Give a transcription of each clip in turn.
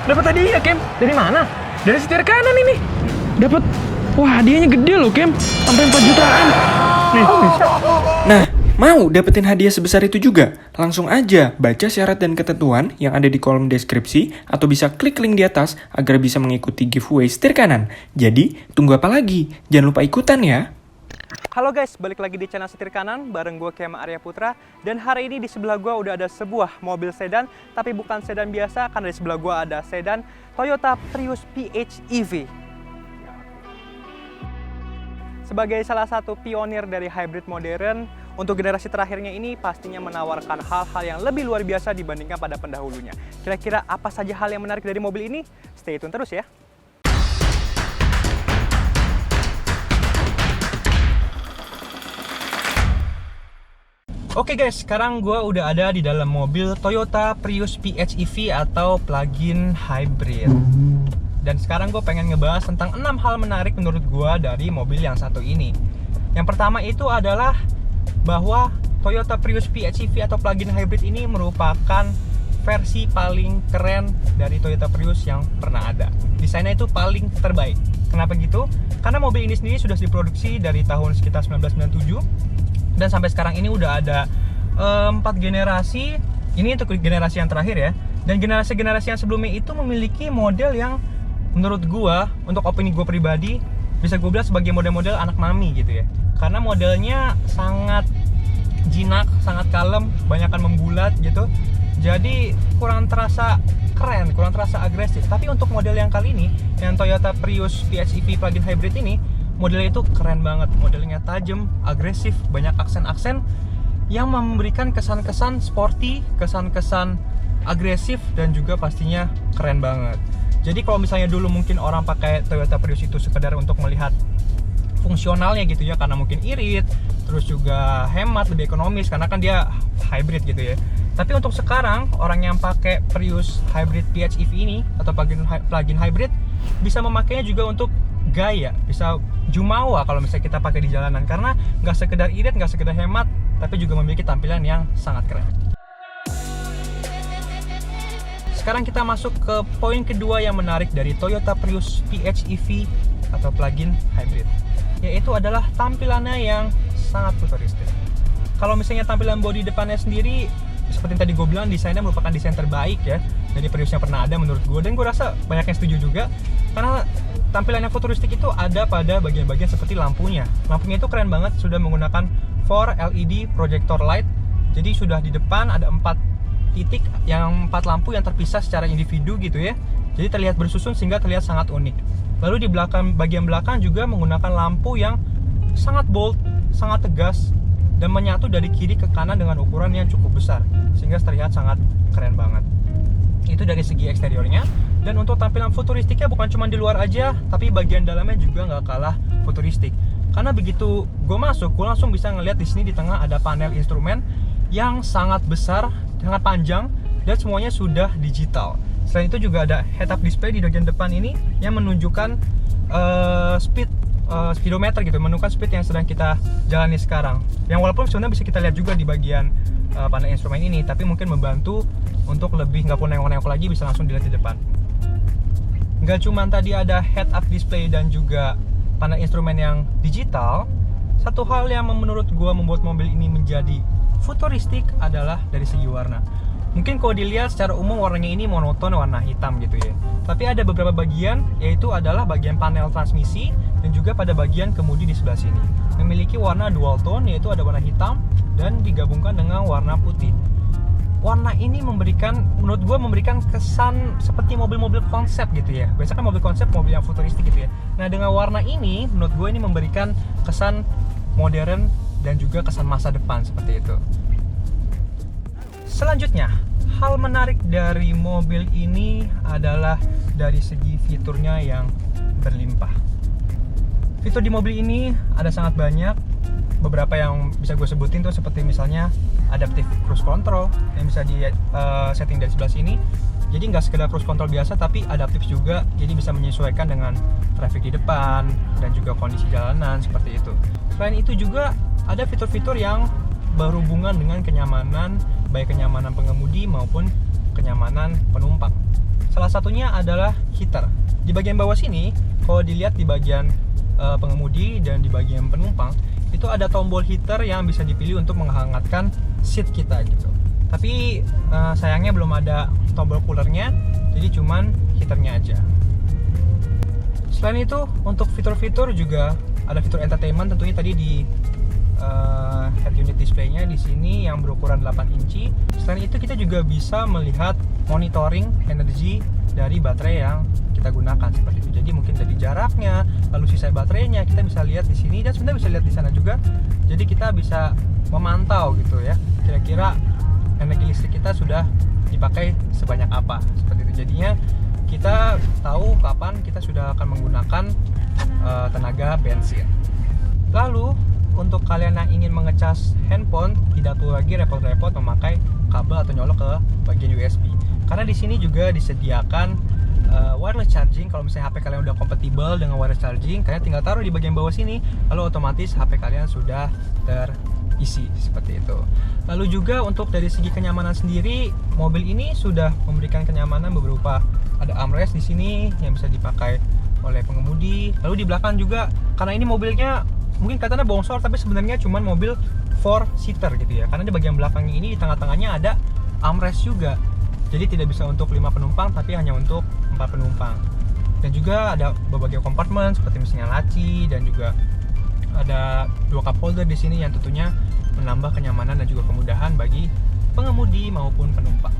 dapat hadiah, Kem. Dari mana? Dari setir kanan ini. Dapat, wah hadiahnya gede loh, Kem. Sampai 4 jutaan. Nih, bisa. Nah, mau dapetin hadiah sebesar itu juga? Langsung aja baca syarat dan ketentuan yang ada di kolom deskripsi atau bisa klik link di atas agar bisa mengikuti giveaway setir kanan. Jadi, tunggu apa lagi? Jangan lupa ikutan ya. Halo guys, balik lagi di channel Setir Kanan bareng gue Kema Arya Putra. Dan hari ini di sebelah gue udah ada sebuah mobil sedan, tapi bukan sedan biasa, karena di sebelah gue ada sedan Toyota Prius PHEV. Sebagai salah satu pionir dari hybrid modern, untuk generasi terakhirnya ini pastinya menawarkan hal-hal yang lebih luar biasa dibandingkan pada pendahulunya. Kira-kira apa saja hal yang menarik dari mobil ini? Stay tune terus ya. Oke guys, sekarang gue udah ada di dalam mobil Toyota Prius PHEV atau plug-in hybrid. Dan sekarang gue pengen ngebahas tentang 6 hal menarik menurut gue dari mobil yang satu ini. Yang pertama itu adalah bahwa Toyota Prius PHEV atau plug-in hybrid ini merupakan versi paling keren dari Toyota Prius yang pernah ada. Desainnya itu paling terbaik. Kenapa gitu? Karena mobil ini sendiri sudah diproduksi dari tahun sekitar 1997. Dan sampai sekarang ini udah ada 4 generasi. Ini untuk generasi yang terakhir ya. Dan generasi-generasi yang sebelumnya itu memiliki model yang menurut gua, untuk opini gua pribadi, bisa gua bilang sebagai model-model anak mami gitu ya. Karena modelnya sangat jinak, sangat kalem, banyakan membulat gitu. Jadi kurang terasa keren, kurang terasa agresif. Tapi untuk model yang kali ini, yang Toyota Prius PHEV plug-in hybrid ini, modelnya itu keren banget, modelnya tajam, agresif, banyak aksen-aksen yang memberikan kesan-kesan sporty, kesan-kesan agresif, dan juga pastinya keren banget. Jadi kalau misalnya dulu mungkin orang pakai Toyota Prius itu sekedar untuk melihat fungsionalnya gitu ya, karena mungkin irit, terus juga hemat, lebih ekonomis, karena kan dia hybrid gitu ya. Tapi untuk sekarang, orang yang pakai Prius Hybrid PHEV ini, atau plug-in hybrid, bisa memakainya juga untuk gaya, bisa jumawa kalau misalnya kita pakai di jalanan, karena nggak sekedar irit, nggak sekedar hemat, tapi juga memiliki tampilan yang sangat keren. Sekarang kita masuk ke poin kedua yang menarik dari Toyota Prius PHEV atau plug-in hybrid, yaitu adalah tampilannya yang sangat futuristik. Kalau misalnya tampilan bodi depannya sendiri, seperti yang tadi gue bilang, desainnya merupakan desain terbaik ya dari Prius yang pernah ada menurut gue, dan gue rasa banyak yang setuju juga, karena tampilan yang futuristik itu ada pada bagian-bagian seperti lampunya. Lampunya itu keren banget, sudah menggunakan 4 LED projector light. Jadi sudah di depan ada 4 titik, yang 4 lampu yang terpisah secara individu gitu ya. Jadi terlihat bersusun sehingga terlihat sangat unik. Lalu di belakang, bagian belakang juga menggunakan lampu yang sangat bold, sangat tegas, dan menyatu dari kiri ke kanan dengan ukuran yang cukup besar, sehingga terlihat sangat keren banget. Itu dari segi eksteriornya. Dan untuk tampilan futuristiknya bukan cuma di luar aja, tapi bagian dalamnya juga nggak kalah futuristik. Karena begitu gue masuk, gue langsung bisa ngeliat di sini di tengah ada panel instrumen yang sangat besar, sangat panjang, dan semuanya sudah digital. Selain itu juga ada head-up display di bagian depan ini yang menunjukkan speedometer gitu, menunjukkan speed yang sedang kita jalani sekarang. Yang walaupun sebenarnya bisa kita lihat juga di bagian panel instrumen ini, tapi mungkin membantu untuk lebih nggak perlu nengok-nengok lagi, bisa langsung dilihat di depan. Nggak cuma tadi ada head-up display dan juga panel instrumen yang digital, satu hal yang menurut gua membuat mobil ini menjadi futuristik adalah dari segi warna. Mungkin kalau dilihat secara umum warnanya ini monoton, warna hitam gitu ya. Tapi ada beberapa bagian, yaitu adalah bagian panel transmisi dan juga pada bagian kemudi di sebelah sini, memiliki warna dual tone, yaitu ada warna hitam dan digabungkan dengan warna putih. Warna ini menurut gue memberikan kesan seperti mobil-mobil konsep gitu ya. Biasanya kan mobil konsep, mobil yang futuristik gitu ya. Nah, dengan warna ini, menurut gue ini memberikan kesan modern dan juga kesan masa depan seperti itu. Selanjutnya, hal menarik dari mobil ini adalah dari segi fiturnya yang berlimpah. Fitur di mobil ini ada sangat banyak. Beberapa yang bisa gue sebutin tuh seperti misalnya adaptive cruise control yang bisa di setting dari sebelah sini. Jadi nggak sekedar cruise control biasa, tapi adaptif juga. Jadi bisa menyesuaikan dengan traffic di depan dan juga kondisi jalanan seperti itu. Selain itu juga ada fitur-fitur yang berhubungan dengan kenyamanan, baik kenyamanan pengemudi maupun kenyamanan penumpang. Salah satunya adalah heater. Di bagian bawah sini, kalau dilihat di bagian pengemudi dan di bagian penumpang, itu ada tombol heater yang bisa dipilih untuk menghangatkan seat kita gitu. Tapi sayangnya belum ada tombol coolernya, jadi cuman heaternya aja. Selain itu, untuk fitur-fitur juga ada fitur entertainment tentunya tadi di head unit display-nya di sini yang berukuran 8 inci. Selain itu kita juga bisa melihat monitoring energi dari baterai yang kita gunakan seperti itu. Jadi mungkin dari jaraknya, lalu sisa baterainya kita bisa lihat di sini dan sebenarnya bisa lihat di sana juga. Jadi kita bisa memantau gitu ya. Kira-kira energi listrik kita sudah dipakai sebanyak apa seperti itu. Jadinya kita tahu kapan kita sudah akan menggunakan tenaga bensin. Lalu untuk kalian yang ingin mengecas handphone, tidak perlu lagi repot-repot memakai kabel atau nyolok ke bagian USB. Karena di sini juga disediakan wireless charging. Kalau misalnya HP kalian udah kompatibel dengan wireless charging, kalian tinggal taruh di bagian bawah sini, lalu otomatis HP kalian sudah terisi seperti itu. Lalu juga untuk dari segi kenyamanan sendiri, mobil ini sudah memberikan kenyamanan berupa ada armrest di sini yang bisa dipakai oleh pengemudi. Lalu di belakang juga, karena ini mobilnya mungkin katanya bongsor, tapi sebenarnya cuman mobil 4-seater gitu ya. Karena di bagian belakangnya ini, di tengah-tengahnya ada armrest juga. Jadi tidak bisa untuk 5 penumpang, tapi hanya untuk 4 penumpang. Dan juga ada berbagai kompartemen seperti misalnya laci, dan juga ada 2 cup holder di sini yang tentunya menambah kenyamanan dan juga kemudahan bagi pengemudi maupun penumpang.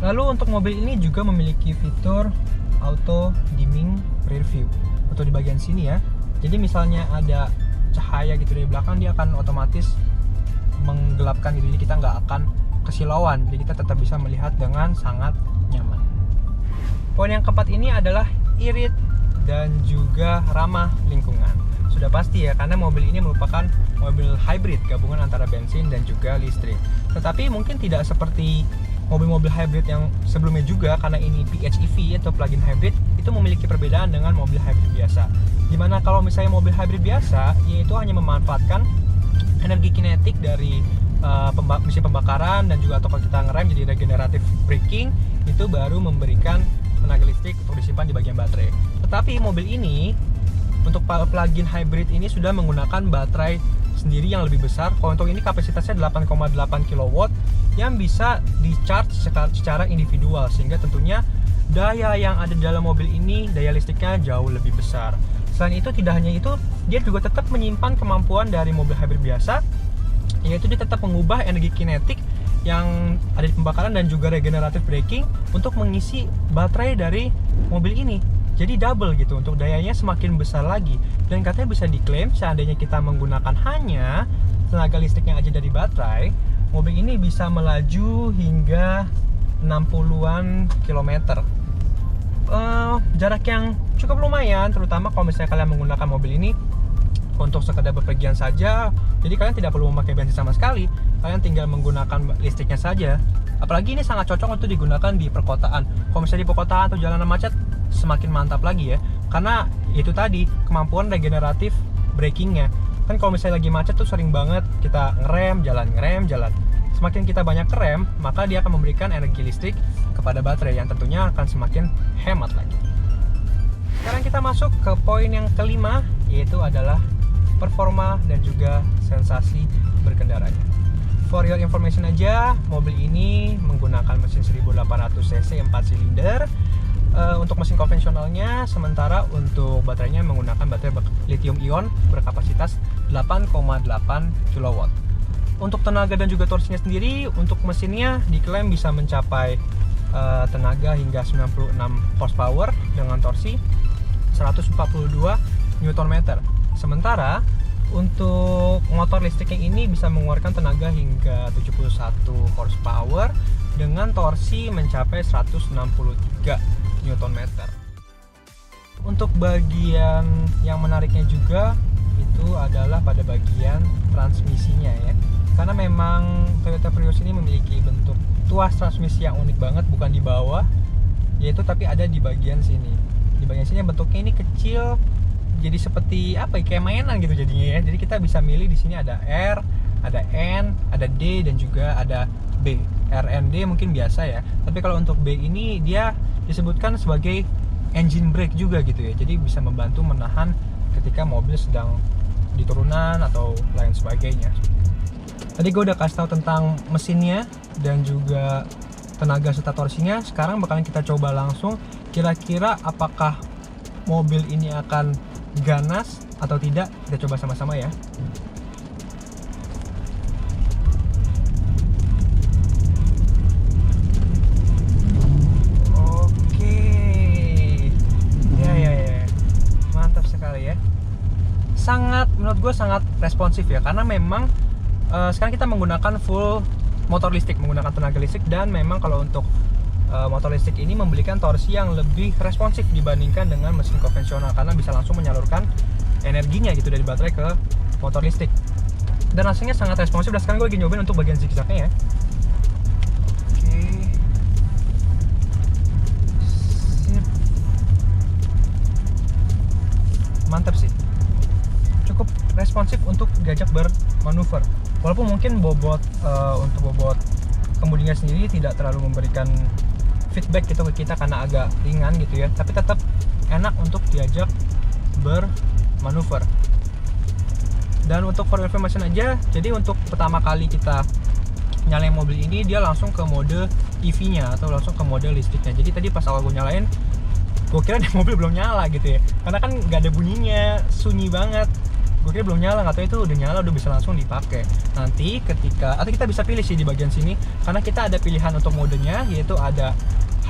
Lalu untuk mobil ini juga memiliki fitur auto dimming rear view atau di bagian sini ya. Jadi misalnya ada cahaya gitu dari belakang, dia akan otomatis menggelapkan diri kita, nggak akan kesilauan. Jadi kita tetap bisa melihat dengan sangat nyaman. Poin yang keempat ini adalah irit dan juga ramah lingkungan. Sudah pasti ya, karena mobil ini merupakan mobil hybrid gabungan antara bensin dan juga listrik. Tetapi mungkin tidak seperti mobil-mobil hybrid yang sebelumnya juga, karena ini PHEV atau plug-in hybrid, itu memiliki perbedaan dengan mobil hybrid biasa. Dimana kalau misalnya mobil hybrid biasa, yaitu hanya memanfaatkan energi kinetik dari mesin pembakaran, dan juga atau kalau kita ngerem jadi regenerative braking, itu baru memberikan tenaga listrik untuk disimpan di bagian baterai. Tetapi mobil ini untuk plug-in hybrid ini sudah menggunakan baterai sendiri yang lebih besar. Kalau untuk ini kapasitasnya 8,8 kW yang bisa di-charge secara individual, sehingga tentunya daya yang ada di dalam mobil ini, daya listriknya jauh lebih besar. Selain itu, tidak hanya itu, dia juga tetap menyimpan kemampuan dari mobil hybrid biasa, yaitu dia tetap mengubah energi kinetik yang ada di pembakaran dan juga regenerative braking untuk mengisi baterai dari mobil ini. Jadi double gitu, untuk dayanya semakin besar lagi. Dan katanya bisa diklaim seandainya kita menggunakan hanya tenaga listrik yang ada dari baterai, mobil ini bisa melaju hingga 60-an kilometer. Jarak yang cukup lumayan, terutama kalau misalnya kalian menggunakan mobil ini untuk sekedar bepergian saja. Jadi kalian tidak perlu memakai bensin sama sekali, kalian tinggal menggunakan listriknya saja. Apalagi ini sangat cocok untuk digunakan di perkotaan. Kalau misalnya di perkotaan atau jalanan macet, semakin mantap lagi ya, karena itu tadi kemampuan regeneratif brakingnya. Kan kalau misalnya lagi macet tuh sering banget kita ngerem jalan. Semakin kita banyak rem, maka dia akan memberikan energi listrik kepada baterai yang tentunya akan semakin hemat lagi. Sekarang kita masuk ke poin yang kelima, yaitu adalah performa dan juga sensasi berkendaranya. For your information aja, mobil ini menggunakan mesin 1800 cc 4 silinder untuk mesin konvensionalnya, sementara untuk baterainya menggunakan baterai lithium ion berkapasitas 8,8 kW. Untuk tenaga dan juga torsinya sendiri, untuk mesinnya diklaim bisa mencapai tenaga hingga 96 horsepower dengan torsi 142 Nm. Sementara untuk motor listriknya ini bisa mengeluarkan tenaga hingga 71 horsepower dengan torsi mencapai 163 Nm. Untuk bagian yang menariknya juga itu adalah pada bagian transmisinya ya. Karena memang Toyota Prius ini memiliki bentuk tuas transmisi yang unik banget, bukan di bawah, yaitu tapi ada di bagian sini. Di bagian sini bentuknya ini kecil, jadi seperti apa ya, kayak mainan gitu jadinya ya. Jadi kita bisa milih di sini ada R, ada N, ada D, dan juga ada B. RND mungkin biasa ya. Tapi kalau untuk B ini dia disebutkan sebagai engine brake juga gitu ya. Jadi bisa membantu menahan ketika mobil sedang di turunan atau lain sebagainya. Tadi gue udah kasih tahu tentang mesinnya dan juga tenaga serta torsinya. Sekarang bakalan kita coba langsung kira-kira apakah mobil ini akan ganas atau tidak. Kita coba sama-sama ya. Menurut gue sangat responsif ya, karena memang sekarang kita menggunakan full motor listrik, menggunakan tenaga listrik, dan memang kalau untuk motor listrik ini memberikan torsi yang lebih responsif dibandingkan dengan mesin konvensional, karena bisa langsung menyalurkan energinya gitu dari baterai ke motor listrik, dan hasilnya sangat responsif. Dan sekarang gue lagi nyobain untuk bagian zigzagnya ya. Mantap sih, cukup responsif untuk diajak bermanuver. Walaupun mungkin untuk bobot kemudinya sendiri tidak terlalu memberikan feedback gitu ke kita karena agak ringan gitu ya, tapi tetap enak untuk diajak bermanuver. Dan untuk for information aja, jadi untuk pertama kali kita nyalain mobil ini, dia langsung ke mode EV-nya atau langsung ke mode listriknya. Jadi tadi pas awal gue nyalain, gue kira di mobil belum nyala gitu ya, karena kan nggak ada bunyinya, sunyi banget. Gue kira belum nyala, nggak tahu itu udah nyala, udah bisa langsung dipakai. Nanti atau kita bisa pilih sih di bagian sini, karena kita ada pilihan untuk modenya, yaitu ada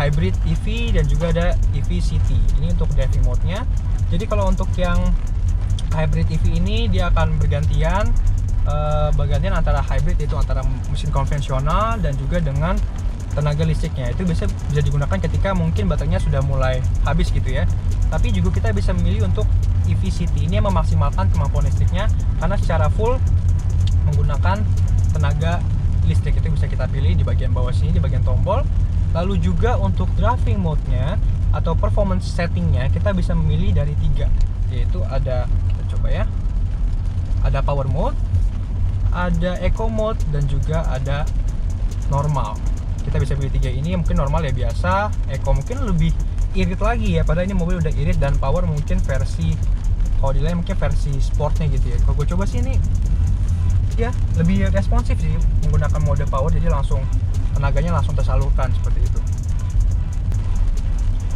hybrid EV dan juga ada EV City. Ini untuk driving mode-nya. Jadi kalau untuk yang hybrid EV ini dia akan bergantian antara hybrid, itu antara mesin konvensional dan juga dengan tenaga listriknya. Itu bisa digunakan ketika mungkin baterainya sudah mulai habis gitu ya. Tapi juga kita bisa memilih untuk EV City. Ini yang memaksimalkan kemampuan listriknya, karena secara full menggunakan tenaga listrik. Itu bisa kita pilih di bagian bawah sini, di bagian tombol. Lalu juga untuk driving mode-nya atau performance setting-nya, kita bisa memilih dari 3, yaitu ada, kita coba ya, ada power mode, ada eco mode, dan juga ada normal. Kita bisa pilih 3 ini. Mungkin normal ya biasa, eco mungkin lebih irit lagi ya, padahal ini mobil udah irit, dan power mungkin versi, kalau di lain mungkin versi sportnya gitu ya. Kalau gue coba sih ini ya lebih responsif sih menggunakan mode power, jadi langsung tenaganya langsung tersalurkan seperti itu.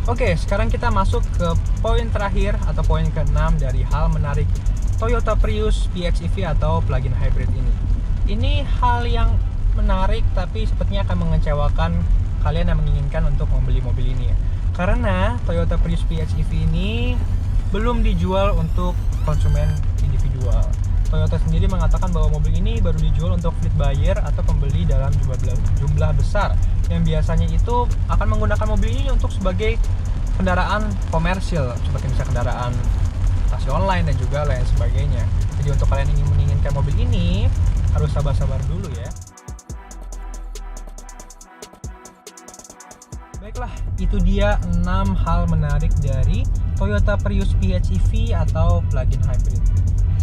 Oke, sekarang kita masuk ke poin terakhir atau poin ke-6 dari hal menarik Toyota Prius PHEV atau plug-in hybrid ini. Ini hal yang menarik, tapi sepertinya akan mengecewakan kalian yang menginginkan untuk membeli mobil ini ya. Karena Toyota Prius PHEV ini belum dijual untuk konsumen individual. Toyota sendiri mengatakan bahwa mobil ini baru dijual untuk fleet buyer atau pembeli dalam jumlah besar, yang biasanya itu akan menggunakan mobil ini untuk sebagai kendaraan komersil, seperti misalnya kendaraan taksi online dan juga lain sebagainya. Jadi untuk kalian yang menginginkan mobil ini harus sabar-sabar dulu ya. Baiklah, itu dia 6 hal menarik dari Toyota Prius PHEV atau plug-in hybrid.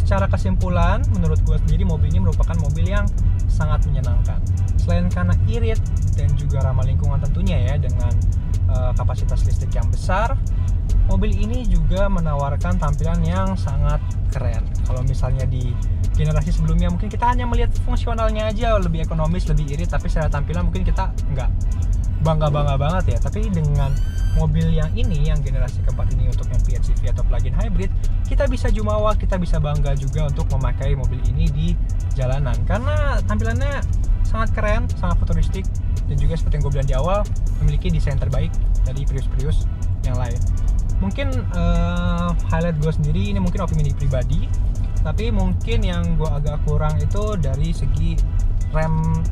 Secara kesimpulan, menurut gue sendiri mobil ini merupakan mobil yang sangat menyenangkan. Selain karena irit dan juga ramah lingkungan tentunya ya, dengan kapasitas listrik yang besar, mobil ini juga menawarkan tampilan yang sangat keren. Kalau misalnya di generasi sebelumnya mungkin kita hanya melihat fungsionalnya aja, lebih ekonomis, lebih irit, tapi secara tampilan mungkin kita nggak bangga-bangga banget ya. Tapi dengan mobil yang ini, yang generasi keempat ini, untuk yang PHEV atau plug-in hybrid, kita bisa jumawa, kita bisa bangga juga untuk memakai mobil ini di jalanan, karena tampilannya sangat keren, sangat futuristik, dan juga seperti yang gue bilang di awal, memiliki desain terbaik dari Prius-Prius yang lain. Mungkin highlight gue sendiri, ini mungkin opini pribadi, tapi mungkin yang gue agak kurang itu dari segi rem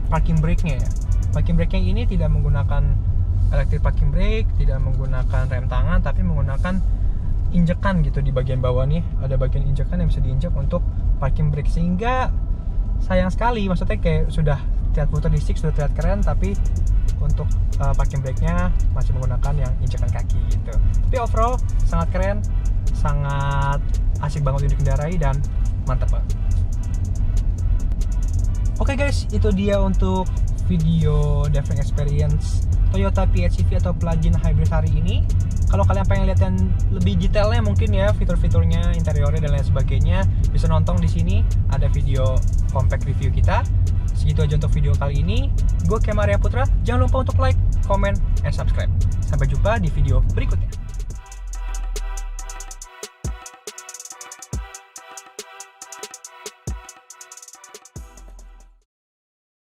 parking brake-nya ya. Parking brake-nya ini tidak menggunakan electric parking brake, tidak menggunakan rem tangan, tapi menggunakan injekan gitu di bagian bawah nih. Ada bagian injekan yang bisa diinjek untuk parking brake, sehingga sayang sekali, maksudnya kayak sudah terlihat futuristik, sudah terlihat keren, tapi untuk parking brake-nya masih menggunakan yang injekan kaki gitu. Tapi overall sangat keren, sangat asik banget untuk dikendarai, dan mantap banget. Oke guys, itu dia untuk video driving experience Toyota PHEV atau plug-in hybrid hari ini. Kalau kalian pengen lihat yang lebih detailnya mungkin ya, fitur-fiturnya, interiornya dan lain sebagainya, bisa nonton di sini ada video compact review kita. Segitu aja untuk video kali ini. Gue Kemal Arya Putra. Jangan lupa untuk like, comment, and subscribe. Sampai jumpa di video berikutnya.